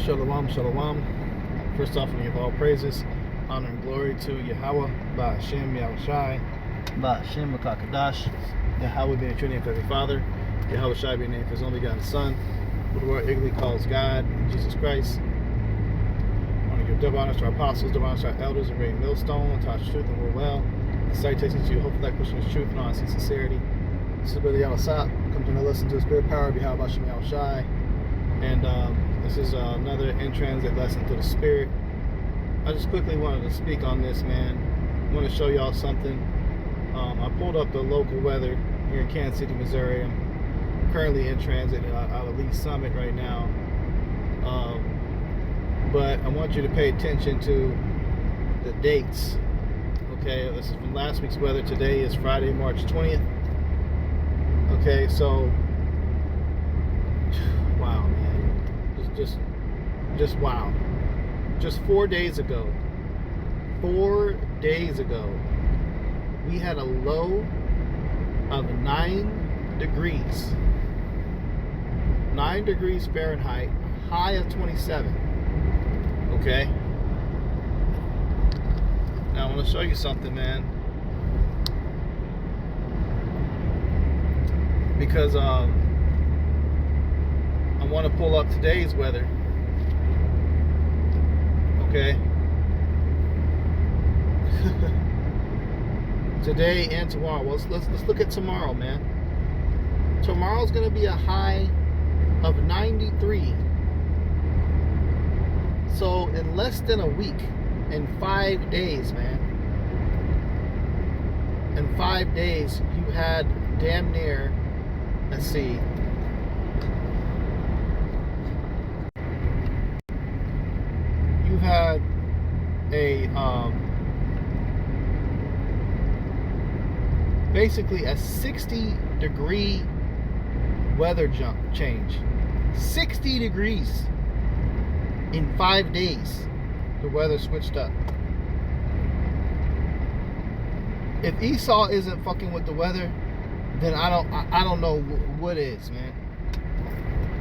Shalom, shalom. First off, we give all praises, honor, and glory to Yahweh, by Hashem, Yahushai, by Hashem, Makakadash, Yahweh being the true name of every Father, Yahushai being the name of His only begotten Son, who the world eagerly calls God, Jesus Christ. I want to give double honors to our apostles, double honors to our elders, and great millstone, and taught truth and will well. And salutations to you, hopefully that Christian is truth and honesty and sincerity. This is Brother Yalasat, come to listen to the spirit power of Yahweh, by Hashem, Yahushai. And this is another in-transit lesson to the spirit. I just quickly wanted to speak on this, man. I want to show y'all something. I pulled up the local weather here in Kansas City, Missouri. I'm currently in transit out of Lee Summit right now. But I want you to pay attention to the dates. Okay, this is from last week's weather. Today is Friday, March 20th. Okay, so wow, man. Just wow. Just 4 days ago, we had a low of 9 degrees. 9 degrees Fahrenheit, high of 27. Okay? Now I want to show you something, man. Because I want to pull up today's weather. Okay. Today and tomorrow. Well, let's look at tomorrow, man. Tomorrow's gonna be a high of 93. So in less than a week, in 5 days, man. In 5 days, you had damn near, let's see, you had a basically a 60-degree weather change. 60 degrees in 5 days. The weather switched up. If Esau isn't fucking with the weather, then I don't know what is, man.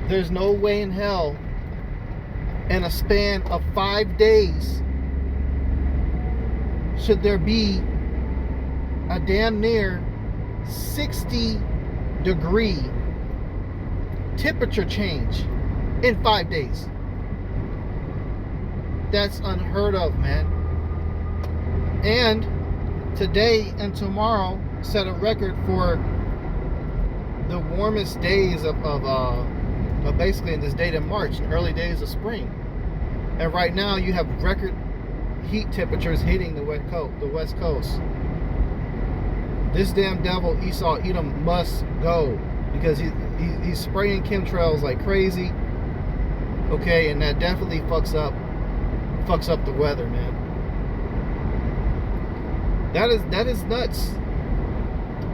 There's no way in hell in a span of 5 days should there be a damn near 60-degree temperature change in 5 days. That's unheard of, man. And today and tomorrow set a record for the warmest days of basically in this date in March, early days of spring. And right now you have record heat temperatures hitting the West Coast. This damn devil Esau Edom must go, because he's spraying chemtrails like crazy. Okay, and that definitely fucks up the weather, man. That is nuts.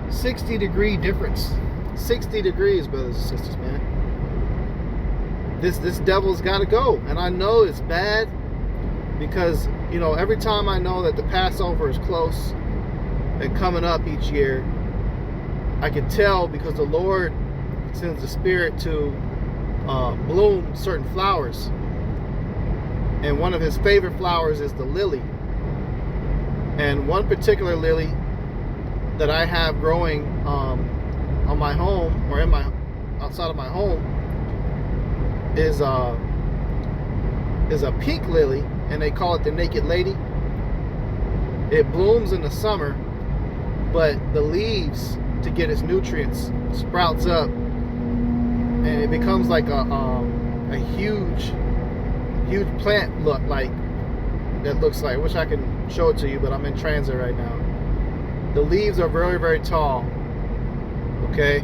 60-degree difference. 60 degrees, brothers and sisters, man. This devil's got to go. And I know it's bad because, you know, every time I know that the Passover is close and coming up each year, I can tell because the Lord sends the Spirit to bloom certain flowers. And one of His favorite flowers is the lily. And one particular lily that I have growing on my home, or outside of my home, is a pink lily, and they call it the naked lady. It blooms in the summer, but the leaves, to get its nutrients, sprouts up, and it becomes like a huge plant look like. That looks like. I wish I could show it to you, but I'm in transit right now. The leaves are very, very tall. Okay.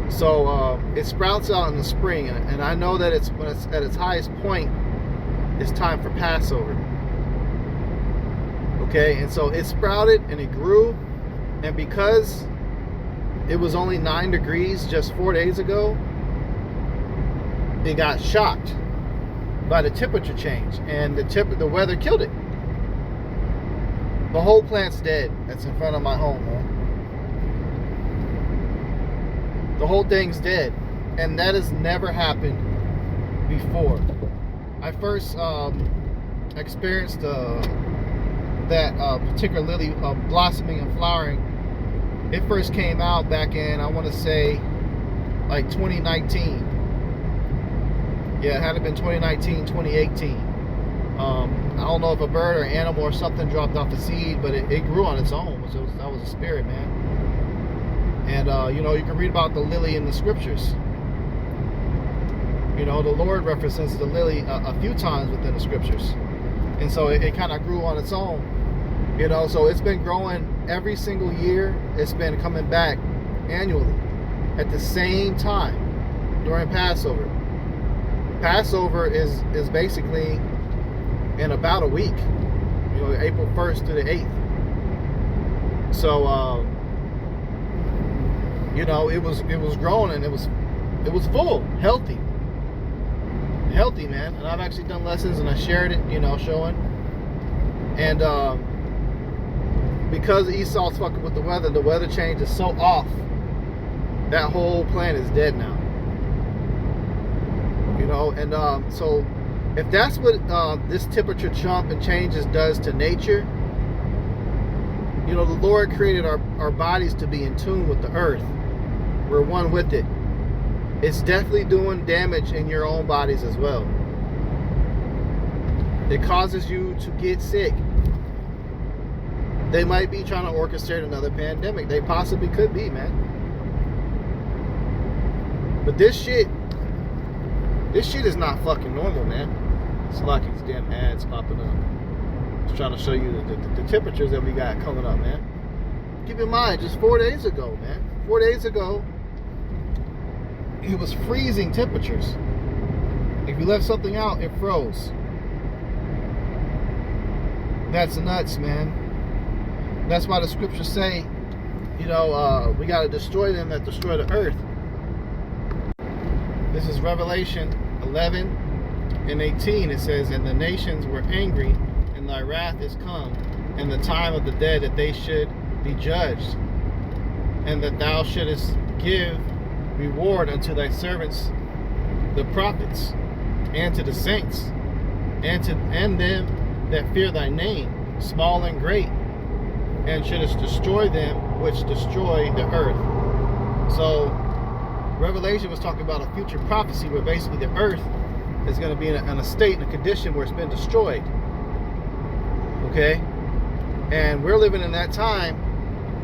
So it sprouts out in the spring, and I know that when it's at its highest point, it's time for Passover. Okay, and so it sprouted and it grew, and because it was only 9 degrees just 4 days ago, it got shocked by the temperature change, and the weather killed it. The whole plant's dead that's in front of my home, man. The whole thing's dead. And that has never happened before. I first experienced that particular lily blossoming and flowering. It first came out back in, I want to say, like 2019. Yeah, it had to have been 2019, 2018. I don't know if a bird or animal or something dropped off the seed, but it grew on its own. So that was a spirit, man. And you know, you can read about the lily in the scriptures. You know, the Lord references the lily a few times within the scriptures. And so it kind of grew on its own. You know, so it's been growing every single year. It's been coming back annually at the same time during Passover. Passover is basically in about a week. You know, April 1st to the 8th. So you know, it was growing, and it was full, healthy, man. And I've actually done lessons, and I shared it, you know, showing. And because Esau's fucking with the weather change is so off, that whole plant is dead now. You know, and so if that's what this temperature jump and changes does to nature, you know, the Lord created our bodies to be in tune with the earth. We're one with it. It's definitely doing damage in your own bodies as well. It causes you to get sick. They might be trying to orchestrate another pandemic. They possibly could be, man. But this shit is not fucking normal, man. It's like these damn ads popping up. Just trying to show you the temperatures that we got coming up, man. Keep in mind, just 4 days ago, man. 4 days ago, it was freezing temperatures. If you left something out, it froze. That's nuts, man. That's why the scriptures say, you know, we got to destroy them that destroy the earth. This is Revelation 11 and 18. It says, and the nations were angry, and thy wrath is come, and the time of the dead that they should be judged, and that thou shouldest give reward unto thy servants the prophets, and to the saints, and them that fear thy name, small and great, and shouldest destroy them which destroy the earth. So Revelation was talking about a future prophecy where basically the earth is going to be in a state, in a condition where it's been destroyed. Okay? And we're living in that time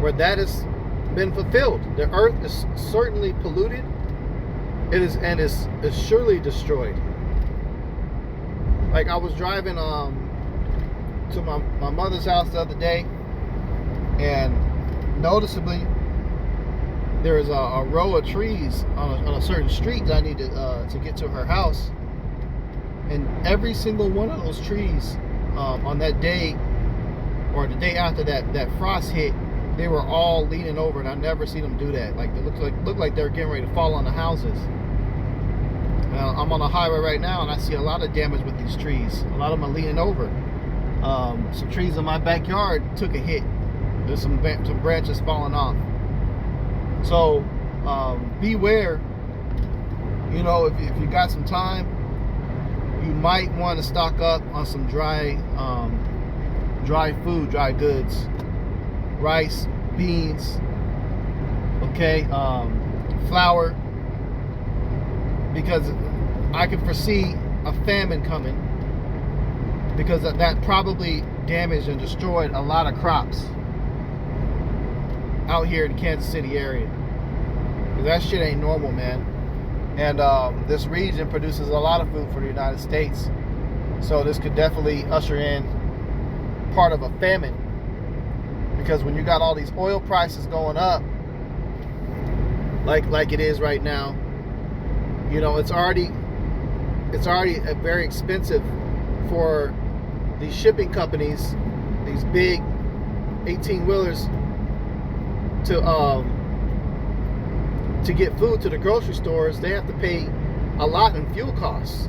where that has been fulfilled. The earth is certainly polluted. It is, and is surely destroyed. Like, I was driving to my mother's house the other day, and noticeably there is a row of trees on a certain street that I need to get to her house, and every single one of those trees on that day or the day after that frost hit, they were all leaning over, and I never seen them do that. Like, they look like they're getting ready to fall on the houses. I'm on the highway right now, and I see a lot of damage with these trees. A lot of them are leaning over. Some trees in my backyard took a hit. There's some branches falling off. So beware. You know, if you got some time, you might want to stock up on some dry food, dry goods, rice, beans, okay, flour, because I can foresee a famine coming, because that probably damaged and destroyed a lot of crops out here in the Kansas City area. Because that shit ain't normal, man. And this region produces a lot of food for the United States, so this could definitely usher in part of a famine. Because when you got all these oil prices going up, like it is right now, you know, it's already very expensive for these shipping companies, these big 18-wheelers, to get food to the grocery stores. They have to pay a lot in fuel costs.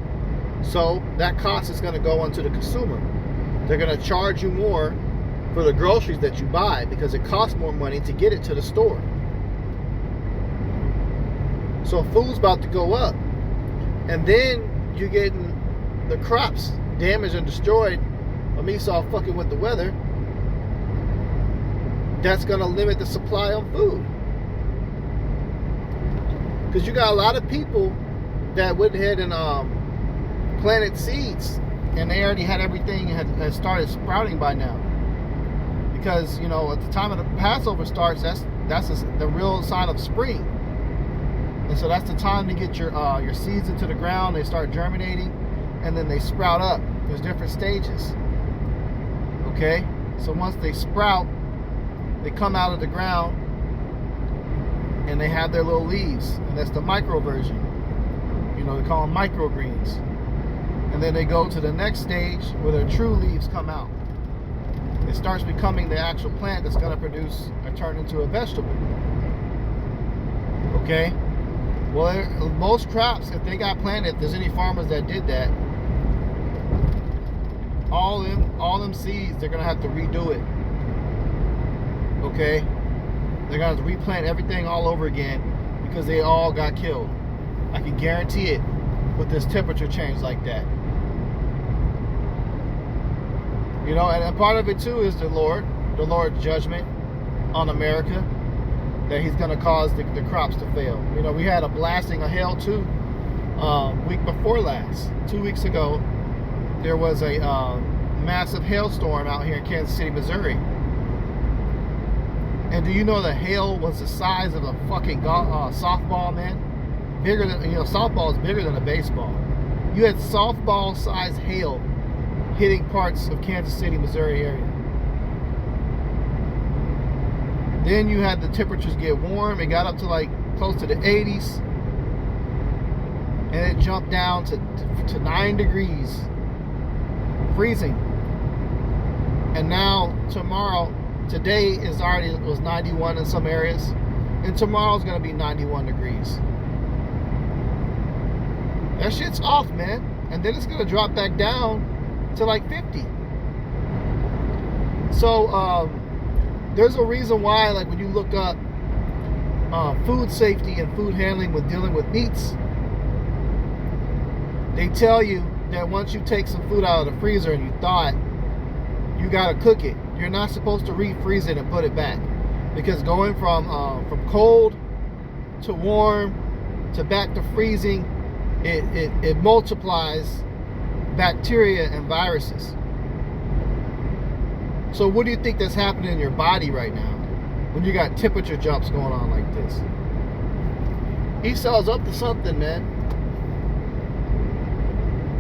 So that cost is going to go onto the consumer. They're going to charge you more for the groceries that you buy because it costs more money to get it to the store. So food's about to go up. And then you're getting the crops damaged and destroyed from Esau fucking with the weather, that's going to limit the supply of food. Because you got a lot of people that went ahead and planted seeds, and they already had everything had started sprouting by now. Because, you know, at the time of the Passover starts, that's the real sign of spring. And so that's the time to get your seeds into the ground. They start germinating, and then they sprout up. There's different stages. Okay? So once they sprout, they come out of the ground, and they have their little leaves. And that's the micro version. You know, they call them microgreens. And then they go to the next stage where their true leaves come out. It starts becoming the actual plant that's going to produce or turn into a vegetable. Okay? Well, most crops, if they got planted, if there's any farmers that did that, all them seeds, they're going to have to redo it. Okay? They're going to have to replant everything all over again because they all got killed. I can guarantee it with this temperature change like that. You know, and part of it too is the Lord's judgment on America, that he's going to cause the crops to fail. You know, we had a blasting of hail too week before last. 2 weeks ago, there was a massive hailstorm out here in Kansas City, Missouri. And do you know the hail was the size of a fucking softball, man? Bigger than, you know, softball is bigger than a baseball. You had softball size hail hitting parts of Kansas City, Missouri area. Then you had the temperatures get warm. It got up to like close to the 80s. And it jumped down to 9 degrees. Freezing. And now today was 91 in some areas. And tomorrow's going to be 91 degrees. That shit's off, man. And then it's going to drop back down to like 50. So there's a reason why, like, when you look up food safety and food handling when dealing with meats, they tell you that once you take some food out of the freezer and you thaw it, you gotta cook it. You're not supposed to refreeze it and put it back, because going from cold to warm to back to freezing, it multiplies bacteria and viruses. So what do you think that's happening in your body right now when you got temperature jumps going on like this? Esau's up to something, man.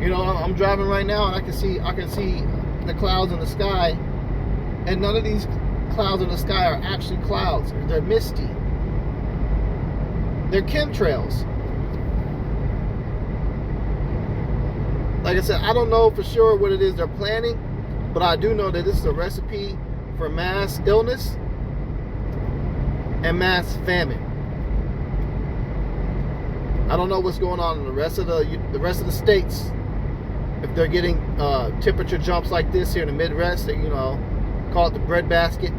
You know, I'm driving right now and I can see the clouds in the sky, and none of these clouds in the sky are actually clouds. They're misty. They're chemtrails. Like I said, I don't know for sure what it is they're planning, but I do know that this is a recipe for mass illness and mass famine. I don't know what's going on in the rest of the states. If they're getting temperature jumps like this here in the Midwest, that, you know, call it the breadbasket.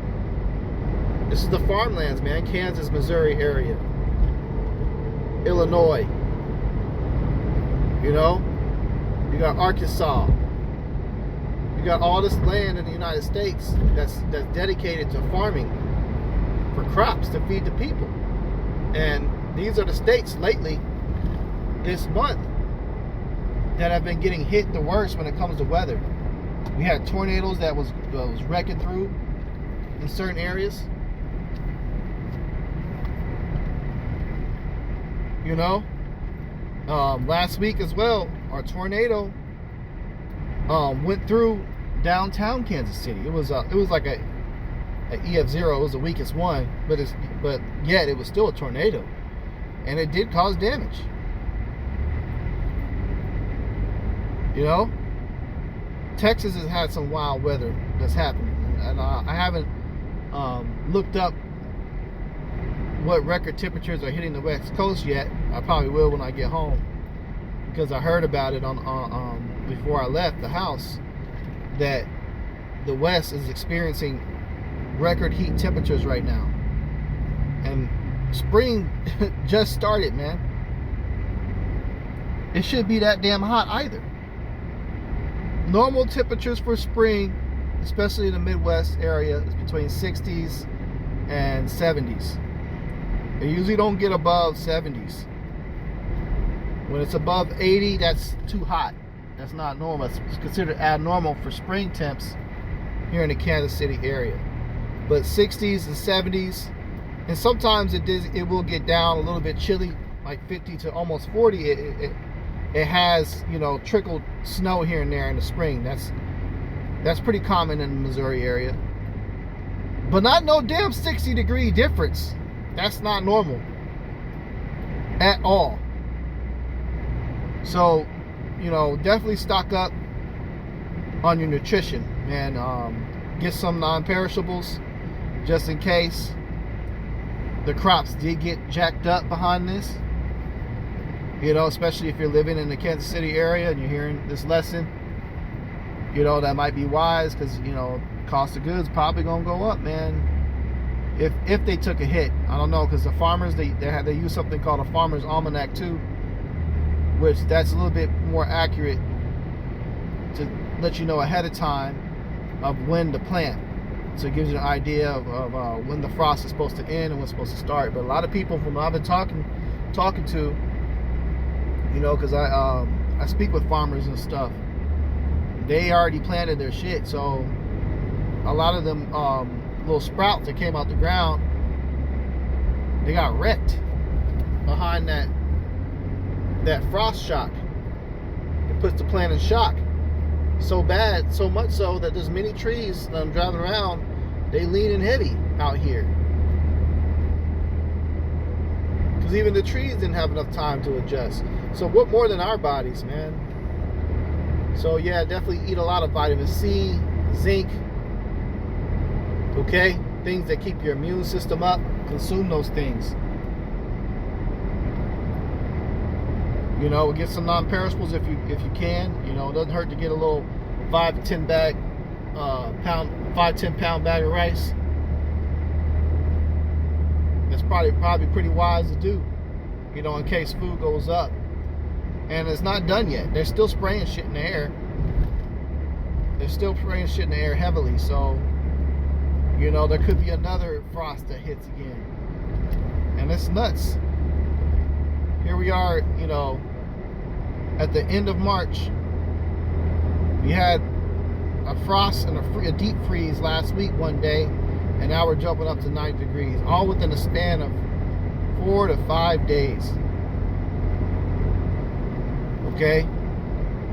This is the farmlands, man. Kansas, Missouri area, Illinois. You know. You got Arkansas. You got all this land in the United States that's dedicated to farming for crops to feed the people. And these are the states lately, this month, that have been getting hit the worst when it comes to weather. We had tornadoes that was wrecking through in certain areas. You know, last week as well, our tornado went through downtown Kansas City. It was like a EF0. It was the weakest one, but yet it was still a tornado, and it did cause damage. You know, Texas has had some wild weather that's happening, and I haven't looked up what record temperatures are hitting the West Coast yet. I probably will when I get home, because I heard about it on before I left the house, that the West is experiencing record heat temperatures right now, and spring just started, man. it should be that damn hot either. Normal temperatures for spring, especially in the Midwest area, is between 60s and 70s. They usually don't get above 70s. When it's above 80, that's too hot. That's not normal. It's considered abnormal for spring temps here in the Kansas City area. But 60s and 70s, and sometimes it will get down a little bit chilly, like 50 to almost 40. It has, you know, trickled snow here and there in the spring. That's pretty common in the Missouri area. But not no damn 60-degree difference. That's not normal at all. So, you know, definitely stock up on your nutrition, man. Get some non-perishables just in case the crops did get jacked up behind this. You know, especially if you're living in the Kansas City area and you're hearing this lesson, you know, that might be wise, because, you know, cost of goods probably gonna go up, man. If they took a hit, I don't know, because the farmers they use something called a farmer's almanac too, which that's a little bit more accurate to let you know ahead of time of when to plant. So it gives you an idea of when the frost is supposed to end and when it's supposed to start. But a lot of people from what I've been talking to, you know, because I speak with farmers and stuff, they already planted their shit. So a lot of them little sprouts that came out the ground, they got wrecked behind that frost shock. It puts the plant in shock so bad, so much so that there's many trees that I'm driving around, they leaning heavy out here, because even the trees didn't have enough time to adjust. So what more than our bodies, man? So yeah, definitely eat a lot of vitamin C, zinc, okay, things that keep your immune system up. Consume those things. You know, get some non-perishables if you can. You know, it doesn't hurt to get a little 5 to 10 pound bag of rice. That's probably pretty wise to do, you know, in case food goes up. And it's not done yet. They're still spraying shit in the air. They're still spraying shit in the air heavily. So, you know, there could be another frost that hits again. And it's nuts. Here we are, you know, at the end of March. We had a frost and a deep freeze last week one day, and now we're jumping up to 90 degrees, all within a span of 4 to 5 days. Okay?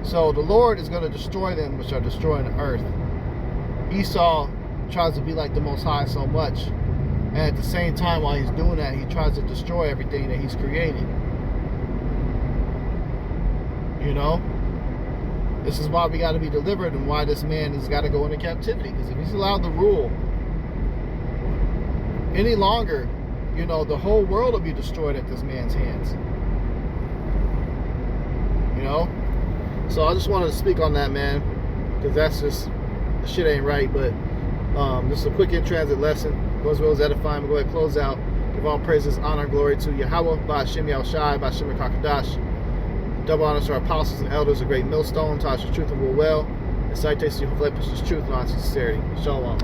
So the Lord is going to destroy them which are destroying the earth. Esau tries to be like the Most High so much, and at the same time, while he's doing that, he tries to destroy everything that he's creating. You know, this is why we got to be delivered, and why this man has got to go into captivity. Because if he's allowed to rule any longer, you know, the whole world will be destroyed at this man's hands. You know, so I just wanted to speak on that, man, because that's just, the shit ain't right. But this is a quick in-transit lesson. Was well as edifying. We'll go ahead and close out. Give all praises, honor, glory to Yahweh, Ba'ashem Yahushai, Ba'ashem Kakadash. Double honors to our apostles and elders, a great millstone, taught us the truth and will well. And citation to hopefully push this truth and honest sincerity. Shalom.